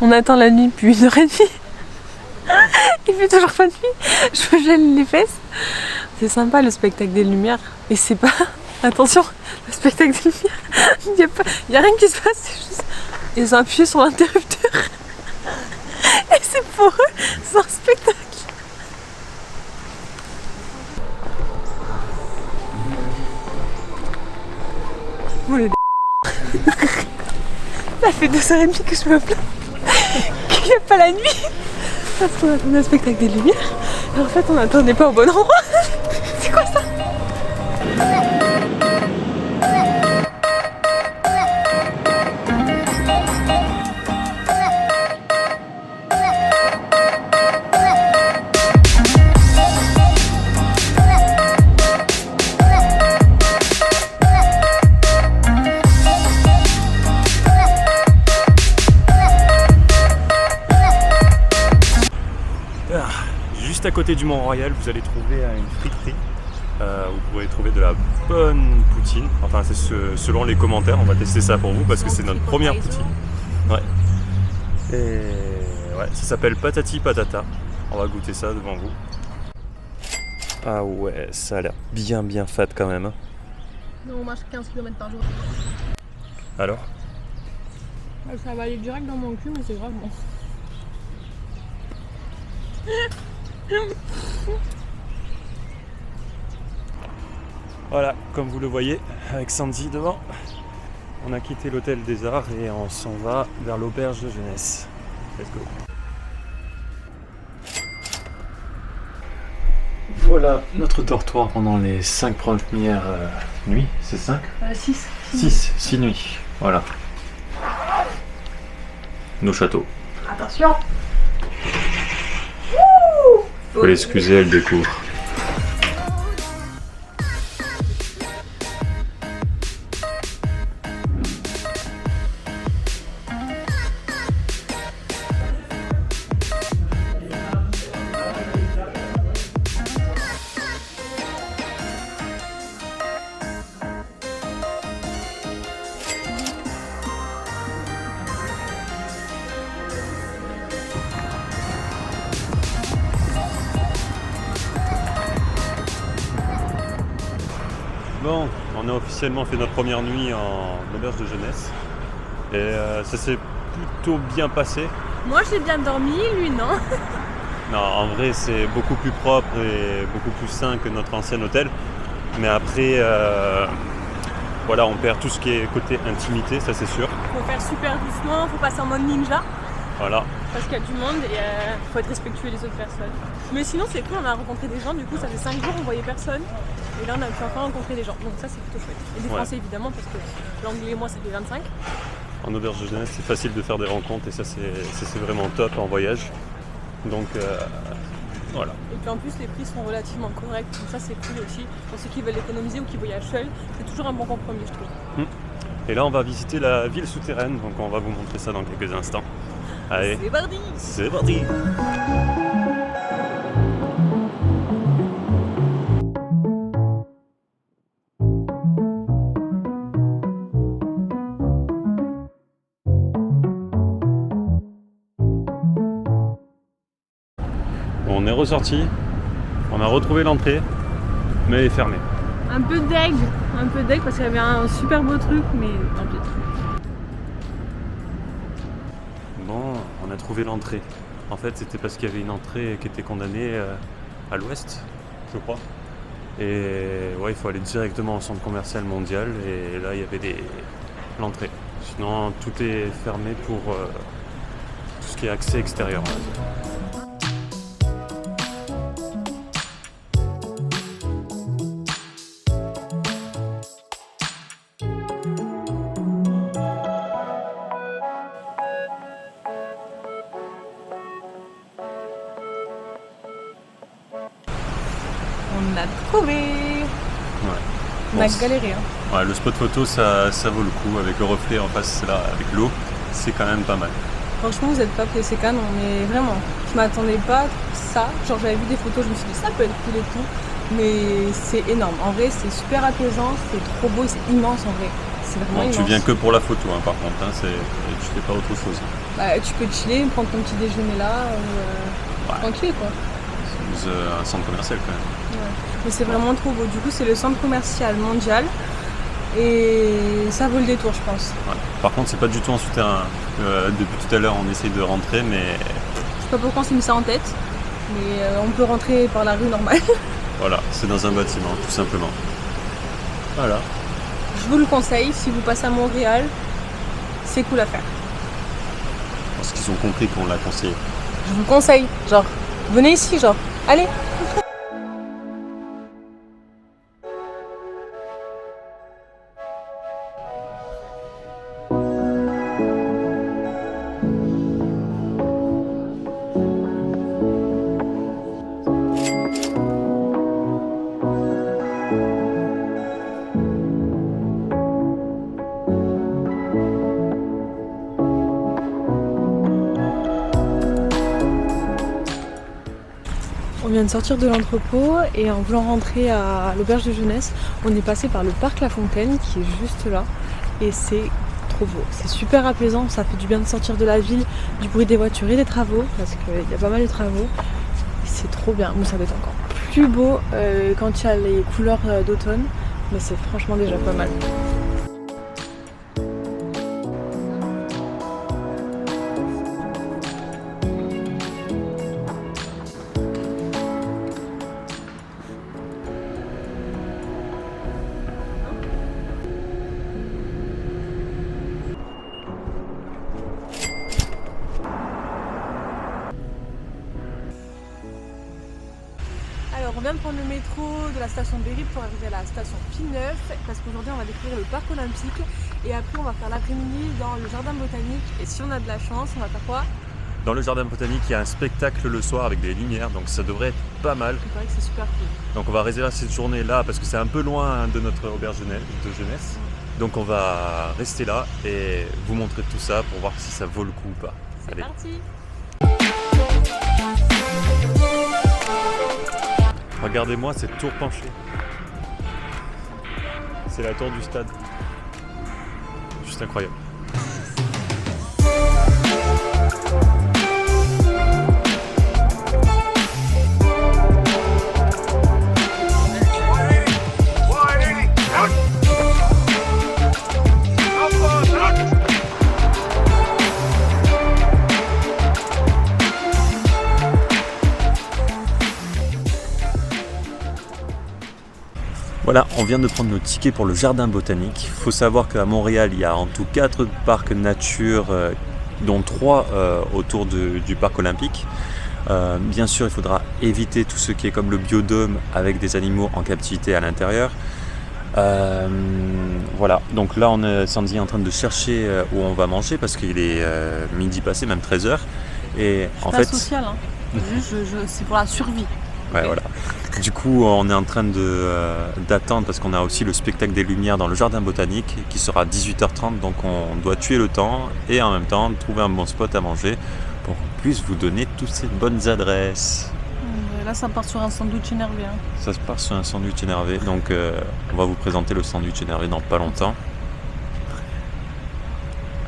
On attend la nuit depuis 1h30. Il fait toujours pas de nuit. Je me gèle les fesses. C'est sympa le spectacle des lumières. Et c'est pas... Attention, le spectacle des lumières. Il n'y a rien qui se passe. C'est juste... Ils ont appuyé sur l'interrupteur. Et c'est pour eux. C'est un spectacle. Vous les ça fait 2h30 que je me plains qu'il n'y a pas la nuit parce qu'on attendait un spectacle des lumières et en fait on n'attendait pas au bon endroit. C'est quoi ça? Juste à côté du Mont-Royal, vous allez trouver une friterie. Vous pourrez trouver de la bonne poutine. Enfin, c'est selon les commentaires. On va tester ça pour vous parce que c'est notre première poutine. Ouais. Et ouais, ça s'appelle Patati Patata. On va goûter ça devant vous. Ah ouais, ça a l'air bien fade quand même. Non, on marche 15 km par jour. Alors? Ça va aller direct dans mon cul, mais c'est grave bon. Voilà, comme vous le voyez, avec Sandy devant, on a quitté l'hôtel des Arts et on s'en va vers l'auberge de jeunesse. Let's go. Voilà notre dortoir pendant les 5 premières nuits, c'est 5 6. 6 nuits, voilà. Nos châteaux. Attention. Faut l'excuser, elle découvre. Bon, on a officiellement fait notre première nuit en auberge de jeunesse et ça s'est plutôt bien passé. Moi j'ai bien dormi, lui non. Non, en vrai c'est beaucoup plus propre et beaucoup plus sain que notre ancien hôtel. Mais après, voilà, on perd tout ce qui est côté intimité, ça c'est sûr. Faut faire super doucement, faut passer en mode ninja. Voilà. Parce qu'il y a du monde et faut être respectueux des autres personnes. Mais sinon c'est cool, on a rencontré des gens, du coup ça fait 5 jours on voyait personne. Et là on a pu enfin rencontrer des gens, donc ça c'est plutôt chouette. Et des Français évidemment parce que l'anglais et moi ça fait 25. En auberge de jeunesse c'est facile de faire des rencontres et ça c'est vraiment top en voyage. Donc voilà. Et puis en plus les prix sont relativement corrects, donc ça c'est cool aussi. Pour ceux qui veulent économiser ou qui voyagent seuls, c'est toujours un bon compromis je trouve. Et là on va visiter la ville souterraine, donc on va vous montrer ça dans quelques instants. Allez, c'est parti. C'est parti. On est ressorti, on a retrouvé l'entrée, mais elle est fermée. Un peu deg parce qu'il y avait un super beau truc, mais tant pis. Bon, on a trouvé l'entrée. En fait, c'était parce qu'il y avait une entrée qui était condamnée à l'ouest, je crois. Et ouais, il faut aller directement au centre commercial mondial, et là, il y avait l'entrée. Sinon, tout est fermé pour tout ce qui est accès extérieur. On a trouvé. Ouais. On a galéré. Hein. Ouais, le spot photo, ça vaut le coup. Avec le reflet en face, là, avec l'eau, c'est quand même pas mal. Franchement, vous n'êtes pas pressé quand même, mais vraiment, je m'attendais pas à ça. Genre, j'avais vu des photos, je me suis dit ça peut être cool et tout, mais c'est énorme. En vrai, c'est super apaisant, c'est trop beau, c'est immense en vrai. c'est vraiment Bon, immense. tu viens que pour la photo, hein, par contre, hein, tu fais pas autre chose. Bah, tu peux chiller, prendre ton petit déjeuner là, tranquille quoi. C'est un centre commercial quand même. Ouais. Mais c'est vraiment trop beau. Du coup, c'est le centre commercial mondial et ça vaut le détour, je pense. Ouais. Par contre, c'est pas du tout en souterrain. Depuis tout à l'heure, on essaye de rentrer, mais Je sais pas pourquoi on s'est mis ça en tête, mais on peut rentrer par la rue normale. voilà, c'est dans un bâtiment, tout simplement. Voilà. Je vous le conseille, si vous passez à Montréal, c'est cool à faire. Parce qu'ils ont compris qu'on l'a conseillé. Je vous le conseille, genre, venez ici, genre, allez. On vient de sortir de l'entrepôt et en voulant rentrer à l'auberge de jeunesse, on est passé par le parc La Fontaine qui est juste là et c'est trop beau. C'est super apaisant, ça fait du bien de sortir de la ville, du bruit des voitures et des travaux parce qu'il y a pas mal de travaux. Et c'est trop bien. Bon, ça va être encore plus beau quand il y a les couleurs d'automne, mais c'est franchement déjà pas mal. Alors on vient de prendre le métro de la station Berry pour arriver à la station Pie-Neuf parce qu'aujourd'hui on va découvrir le parc olympique et après on va faire l'après-midi dans le jardin botanique et si on a de la chance on va faire quoi? Dans le jardin botanique, il y a un spectacle le soir avec des lumières, donc ça devrait être pas mal. Il paraît que c'est super cool. Donc on va réserver cette journée-là parce que c'est un peu loin de notre auberge de jeunesse. Donc on va rester là et vous montrer tout ça pour voir si ça vaut le coup ou pas. C'est parti. Regardez-moi cette tour penchée. C'est la tour du stade. Juste incroyable. Voilà, on vient de prendre nos tickets pour le jardin botanique. Il faut savoir qu'à Montréal, il y a en tout 4 parcs nature, dont 3 autour du parc olympique. Bien sûr, il faudra éviter tout ce qui est comme le biodôme avec des animaux en captivité à l'intérieur. Voilà, donc là, Sandy est en train de chercher où on va manger parce qu'il est midi passé, même 13h. Et en pas fait, social, hein. Juste, c'est pour la survie. Ouais, voilà. Du coup, on est en train d'attendre parce qu'on a aussi le spectacle des lumières dans le jardin botanique qui sera à 18h30. Donc on doit tuer le temps et en même temps trouver un bon spot à manger pour qu'on puisse vous donner toutes ces bonnes adresses. Là, ça part sur un sandwich énervé. Hein. Ça se part sur un sandwich énervé. Donc on va vous présenter le sandwich énervé dans pas longtemps.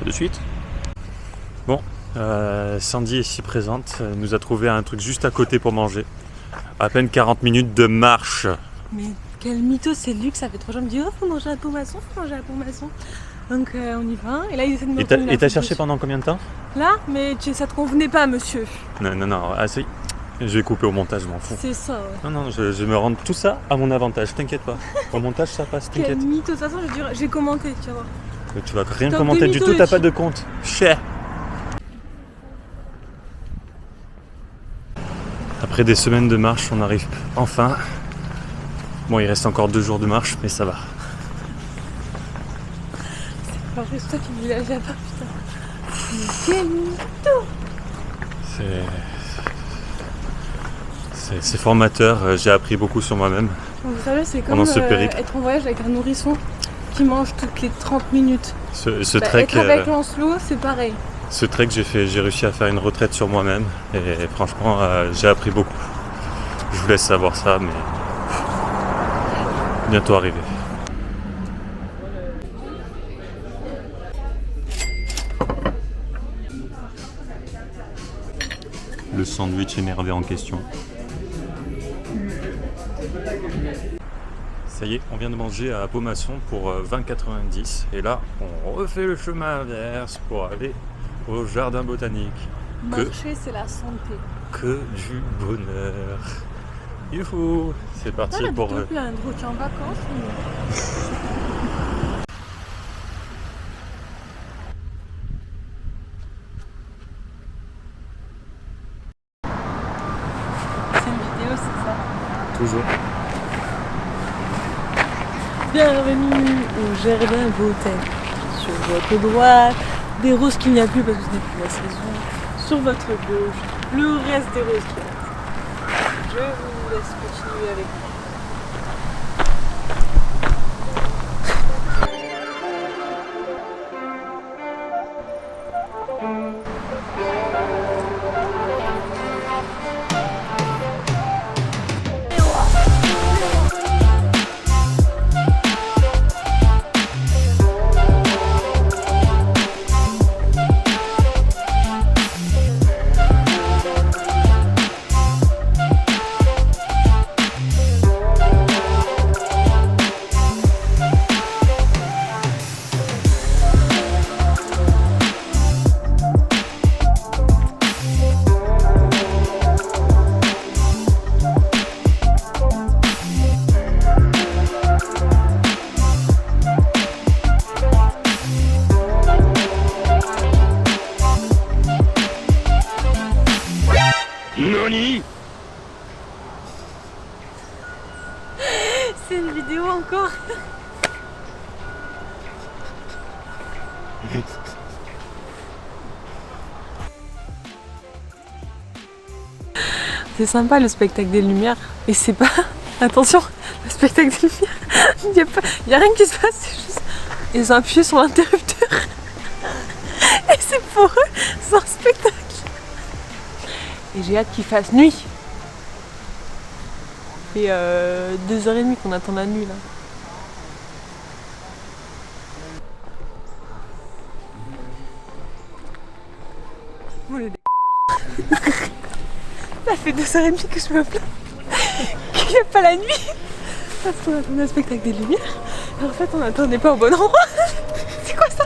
À de suite. Bon, Sandy est ici présente. Elle nous a trouvé un truc juste à côté pour manger. À peine 40 minutes de marche. Mais quel mytho, c'est lui que ça fait 3 jours. Il me dit, oh, faut manger à Pont-Maçon, faut manger à Pont-Maçon. Donc on y va. Et là, il essaie de me prendre Et t'as cherché pendant combien de temps? Là, mais ça te convenait pas, monsieur. Non, assez. Je vais couper au montage, je m'en fous. C'est ça, ouais. Non, je vais me rendre tout ça à mon avantage, t'inquiète pas. Au montage, ça passe, Quel t'inquiète. mytho, de toute façon, j'ai commenté, tu vas voir. Mais tu vas rien Top commenter de du tout, mythologie. t'as pas de compte. Chais. Après des semaines de marche, on arrive enfin. Bon, il reste encore 2 jours de marche, mais ça va. Alors, c'est toi qui me dis là, j'ai pas, putain. Mais quel mytho. C'est formateur, j'ai appris beaucoup sur moi-même. Vous savez, c'est comme Pendant ce périple. être en voyage avec un nourrisson qui mange toutes les 30 minutes. Ce trek, Être avec Lancelot, c'est pareil. ce trek, j'ai réussi à faire une retraite sur moi-même et franchement, j'ai appris beaucoup. Je vous laisse savoir ça, mais bientôt arrivé. le sandwich énervé en question. Ça y est, on vient de manger à Beaumasson pour 20,90 et là on refait le chemin inverse pour aller au jardin botanique. Marcher, c'est la santé. Que du bonheur. Youhou, c'est parti pour... Tu es en vacances C'est une vidéo, c'est ça? Toujours. Bienvenue au jardin botanique. Sur votre droite, des roses qu'il n'y a plus parce que ce n'est plus la saison. Sur votre gauche, le reste des roses qu'il y a. Je vous laisse continuer avec moi. Nani? C'est une vidéo encore. C'est sympa le spectacle des lumières. Et c'est pas... Attention, le spectacle des lumières. Il n'y a rien qui se passe, c'est juste... Ils ont appuyé sur l'interrupteur. Et c'est pour eux, c'est un spectacle. Et j'ai hâte qu'il fasse nuit. Ça fait 2h30 qu'on attend la nuit là. Vous les ça fait 2h30 que je me plains qu'il n'y a pas la nuit. Parce qu'on attendait un spectacle des lumières. Et en fait on n'attendait pas au bon endroit. C'est quoi ça?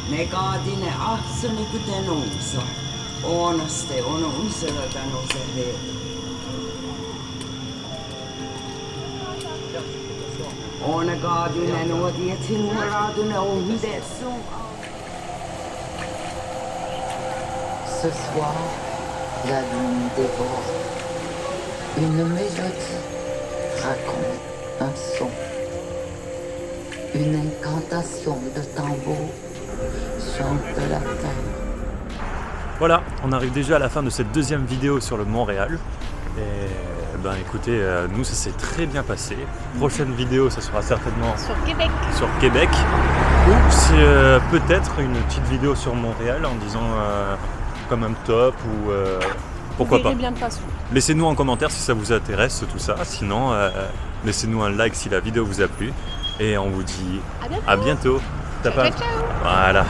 Ne kaadine ahsoni kuten unsa. Oonaste on unselata nousehde. Oona kaadine nuoti et sinua raadune onde sun. Ce soir, la lune dévore. Une mélodie raconte un son. Une incantation de tambour chante la terre. Voilà, on arrive déjà à la fin de cette deuxième vidéo sur le Montréal. Et ben écoutez, nous ça s'est très bien passé. Prochaine vidéo, ça sera certainement sur Québec. Ou c'est peut-être une petite vidéo sur Montréal en disant comme un top ou pourquoi pas. Bien de façon. Laissez-nous en commentaire si ça vous intéresse tout ça. Sinon, laissez-nous un like si la vidéo vous a plu. Et on vous dit à bientôt. Ciao, ciao. Voilà.